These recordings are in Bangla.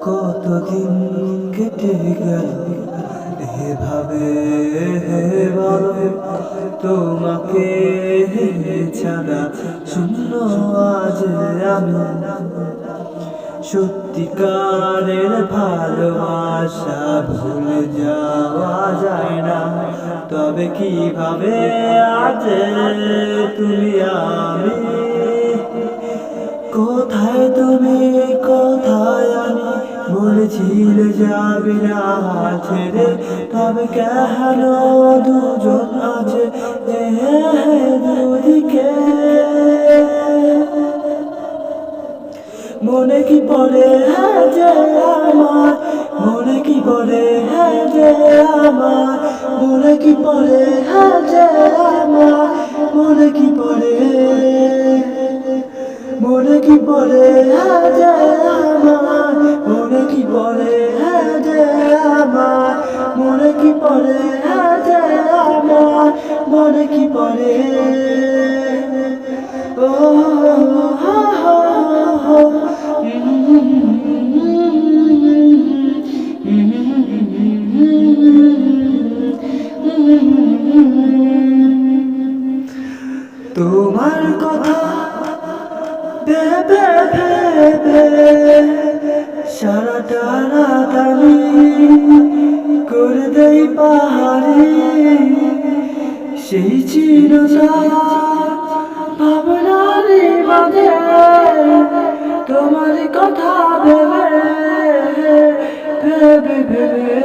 কতদিন কেটে গেল এভাবে, বলো তোমাকে ছাড়া শূন্য আজ আমি। সত্যিকারের ভালোবাসা ভুলে যাওয়া যায় না, তবে কিভাবে আজ তুমি আমি, কোথায় তুমি কোথায় আমি, বলেছিলে যাবে না ছেড়ে, তবে কেন দুজন আছে দুদিকে। মনে কি পড়ে যে আমার, মনে কি পড়ে যে আমার, মনে কি পড়ে যে আমার, মনে কি পড়ে, মনে কি পড়ে যে আমার, মনে কি পড়ে যে আমার, মনে কি পড়ে যে আমার, মনে কি পড়ে। ও তোমার কথা ভেবে ভেবে সারাটা রাত আমি করে দেই পাহাড়ি, সেই চিরচেনা ভাবনার মাঝে তোমার কথা ভেবে ভেবে ভেবে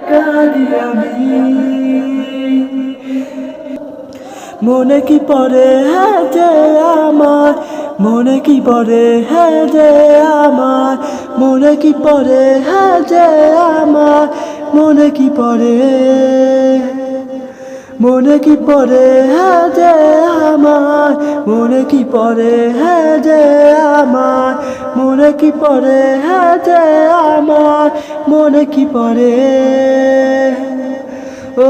কাঁদি আমি। মনে কি পড়ে যে আমার, মনে কি পড়ে যে আমার, মনে কি পড়ে যে আমার, মনে কি পড়ে, মনে কি পড়ে যে আমার, মনে কি পড়ে যে আমার, মনে কি পড়ে যে আমার, মনে কি পড়ে। ও